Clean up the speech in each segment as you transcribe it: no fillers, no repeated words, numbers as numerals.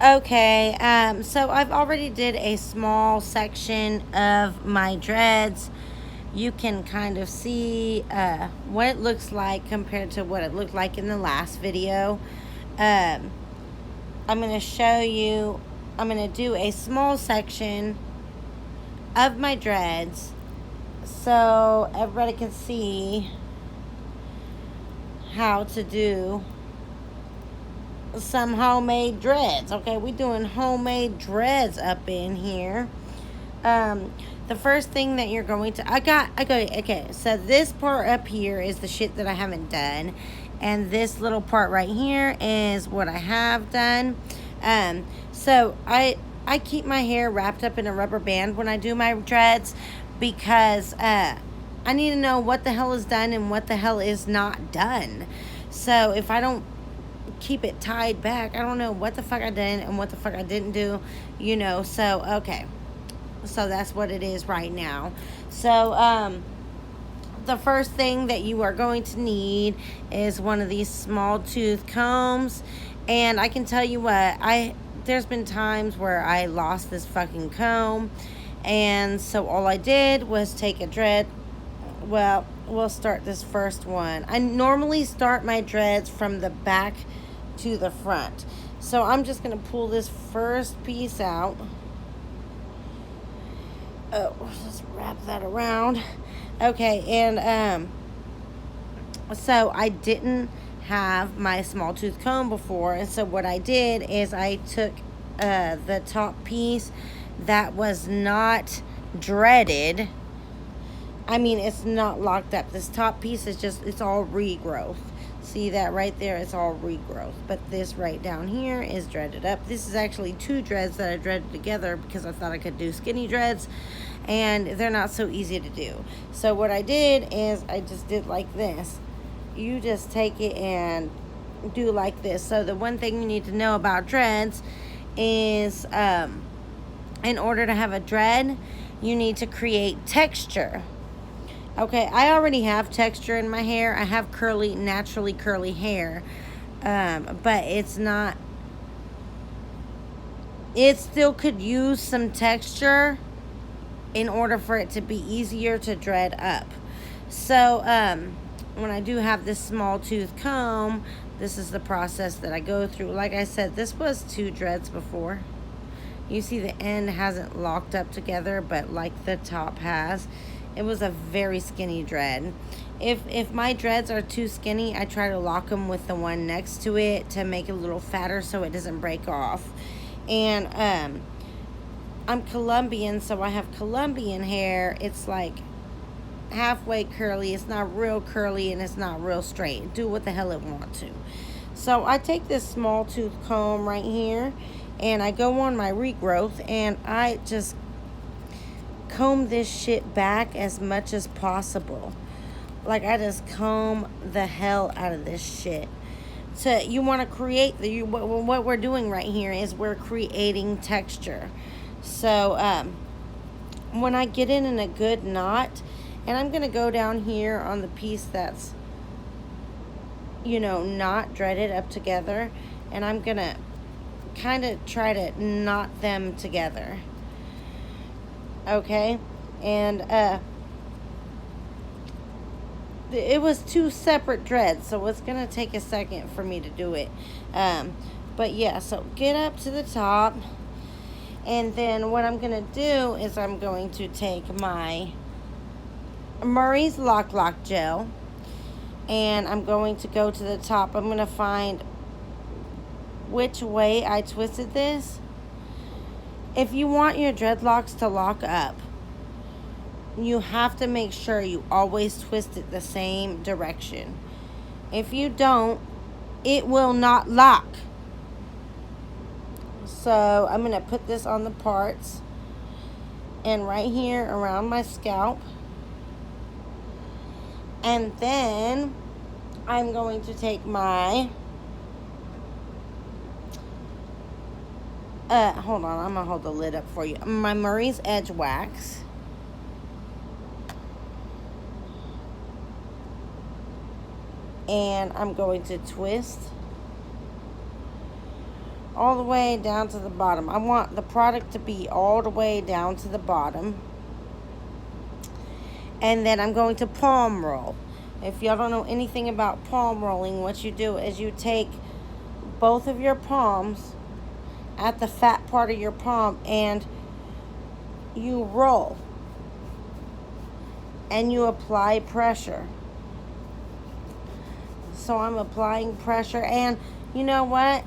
Okay, so I've already did a small section of my dreads. You can kind of see what it looks like compared to what it looked like in the last video. Um, I'm going to show you, I'm going to do a small section of my dreads so everybody can see how to do some homemade dreads. Okay, we doing homemade dreads up in here. Um, the first thing that you're going to, okay, so this part up here is the shit that I haven't done, and this little part right here is what I have done. So I keep my hair wrapped up in a rubber band when I do my dreads because I need to know what the hell is done and what the hell is not done. So if I don't keep it tied back, I don't know what the fuck I did and what the fuck I didn't do, so okay. So that's what it is right now. So the first thing that you are going to need is one of these small tooth combs. And I can tell you what, there's been times where I lost this fucking comb, and so all I did was take a dread. Well, we'll start this first one. I normally start my dreads from the back to the front, so I'm just going to pull this first piece out. Oh, let's wrap that around. Okay, and so I didn't have my small tooth comb before, and so what I did is I took the top piece that was not dreaded. I mean, it's not locked up. This top piece is just, it's all regrowth. See that right there? It's all regrowth. But this right down here is dreaded up. This is actually two dreads that I dreaded together because I thought I could do skinny dreads, and they're not so easy to do. So what I did is I just did like this. You just take it and do like this. So the one thing you need to know about dreads is in order to have a dread, you need to create texture. Okay, I already have texture in my hair. I have curly, naturally curly hair, but it's not, it still could use some texture in order for it to be easier to dread up. So when I do have this small tooth comb, this is the process that I go through. Like I said, this was two dreads before. You see the end hasn't locked up together, but like the top has. It was a very skinny dread. If my dreads are too skinny, I try to lock them with the one next to it to make it a little fatter so it doesn't break off. And I'm Colombian, so I have Colombian hair. It's like halfway curly. It's not real curly and it's not real straight. Do what the hell it want to. So I take this small tooth comb right here and I go on my regrowth and I just comb this shit back as much as possible. Like, I just comb the hell out of this shit. So you want to create what we're doing right here is we're creating texture. So when I get in a good knot, and I'm going to go down here on the piece that's, not dreaded up together, and I'm going to kind of try to knot them together. Okay, and it was two separate dreads, so it's gonna take a second for me to do it. But yeah, so get up to the top, and then what I'm gonna do is I'm going to take my Murray's Lock Gel, and I'm going to go to the top. I'm gonna find which way I twisted this. If you want your dreadlocks to lock up, you have to make sure you always twist it the same direction. If you don't, it will not lock. So I'm going to put this on the parts and right here around my scalp. And then I'm going to take my hold on, I'm gonna hold the lid up for you. My Murray's Edge wax. And I'm going to twist all the way down to the bottom. I want the product to be all the way down to the bottom. And then I'm going to palm roll. If y'all don't know anything about palm rolling, what you do is you take both of your palms at the fat part of your palm and you roll. And you apply pressure. So I'm applying pressure, and you know what?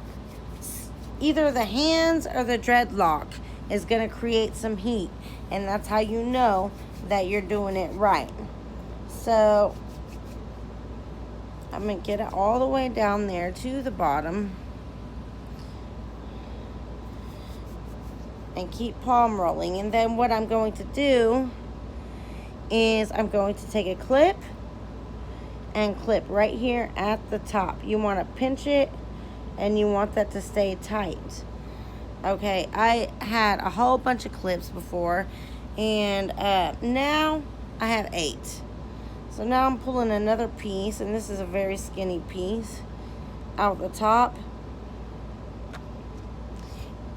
Either the hands or the dreadlock is going to create some heat, and that's how you know that you're doing it right. So I'm going to get it all the way down there to the bottom and keep palm rolling. And then what I'm going to do is I'm going to take a clip and clip right here at the top. You want to pinch it and you want that to stay tight. Okay, I had a whole bunch of clips before, and now I have 8. So now I'm pulling another piece, and this is a very skinny piece out the top,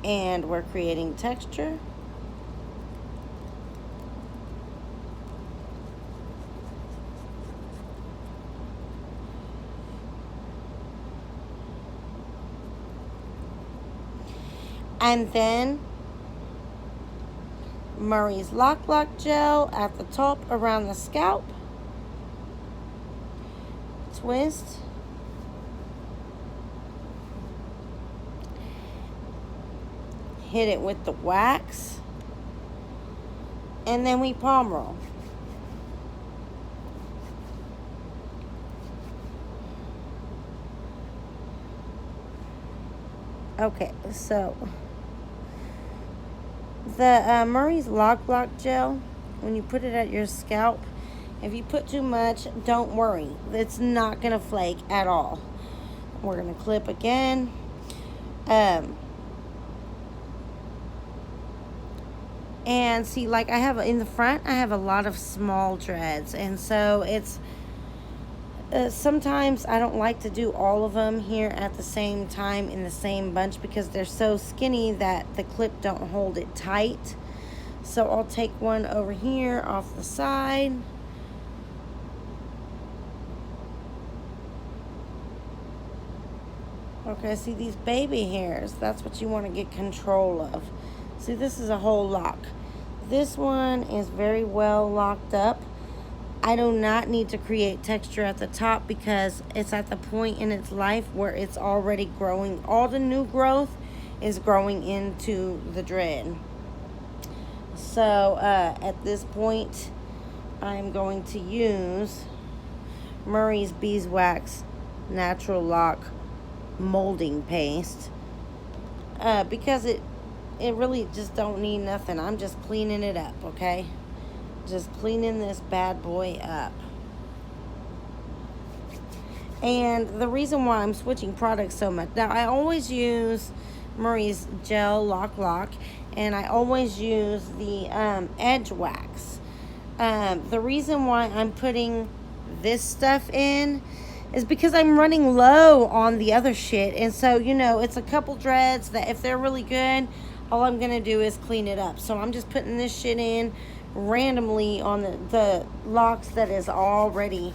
and we're creating texture. And then Murray's Lock Lock Gel at the top around the scalp. Twist. Hit it with the wax. And then we palm roll. Okay, so the Murray's Lock Lock Gel, when you put it at your scalp, if you put too much, don't worry. It's not going to flake at all. We're going to clip again. And see, like I have in the front, I have a lot of small dreads. And so it's, sometimes I don't like to do all of them here at the same time in the same bunch because they're so skinny that the clip don't hold it tight. So I'll take one over here off the side. Okay, see these baby hairs, that's what you want to get control of. See, this is a whole lock. This one is very well locked up. I do not need to create texture at the top because it's at the point in its life where it's already growing. All the new growth is growing into the dread. So at this point, I'm going to use Murray's Beeswax Natural Lock molding paste because it really just don't need nothing. I'm just cleaning it up, okay? Just cleaning this bad boy up. And the reason why I'm switching products so much, now I always use Murray's Gel Lock, and I always use the Edge Wax. The reason why I'm putting this stuff in is because I'm running low on the other shit. And so, you know, it's a couple dreads that if they're really good, all I'm going to do is clean it up. So I'm just putting this shit in randomly on the locks that is already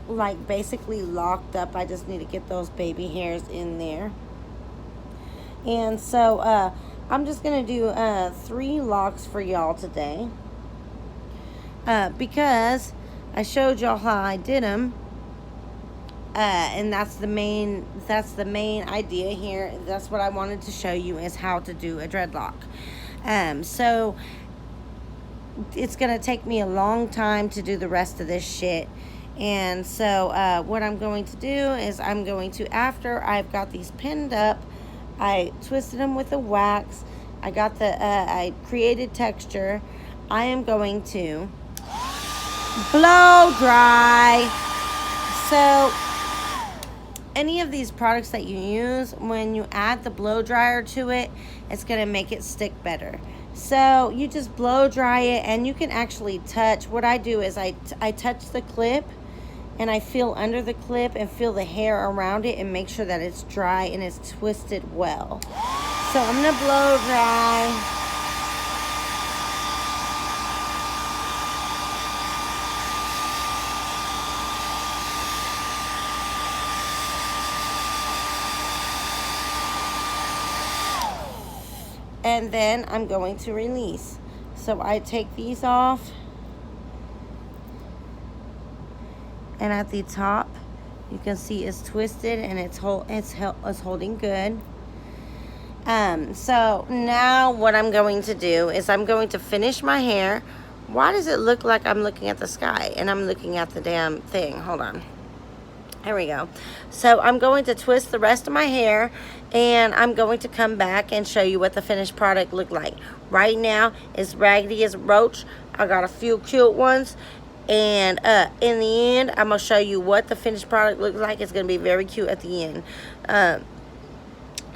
like basically locked up. I just need to get those baby hairs in there. And so I'm just going to do 3 locks for y'all today. Because I showed y'all how I did them. And that's the main idea here. That's what I wanted to show you, is how to do a dreadlock. So it's gonna take me a long time to do the rest of this shit. And so what I'm going to do is I'm going to, after I've got these pinned up, I twisted them with the wax, I got the I created texture, I am going to blow dry. So any of these products that you use, when you add the blow dryer to it, it's going to make it stick better. So you just blow dry it, and you can actually touch. What I do is I touch the clip, and I feel under the clip and feel the hair around it and make sure that it's dry and it's twisted well. So I'm gonna blow dry. And then I'm going to release. So I take these off. And at the top, you can see it's twisted and it's holding good. So now what I'm going to do is I'm going to finish my hair. Why does it look like I'm looking at the sky and I'm looking at the damn thing? Hold on. There we go. So I'm going to twist the rest of my hair and I'm going to come back and show you what the finished product looked like. Right now, it's raggedy as a roach. I got a few cute ones. And in the end, I'm going to show you what the finished product looks like. It's going to be very cute at the end.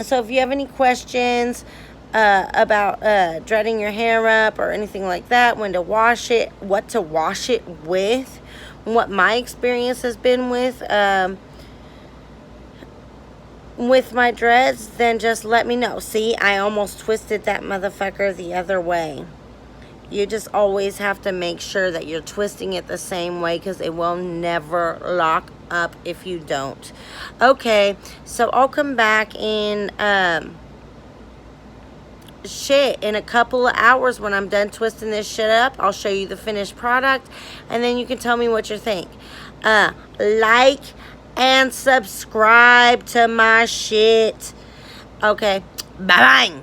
So if you have any questions about dreading your hair up or anything like that, when to wash it, what to wash it with, what my experience has been with my dreads, then just let me know. See, I almost twisted that motherfucker the other way. You just always have to make sure that you're twisting it the same way because it will never lock up if you don't. Okay, so I'll come back in in a couple of hours when I'm done twisting this shit up. I'll show you the finished product and then you can tell me what you think. Like and subscribe to my shit. Okay, bye-bye.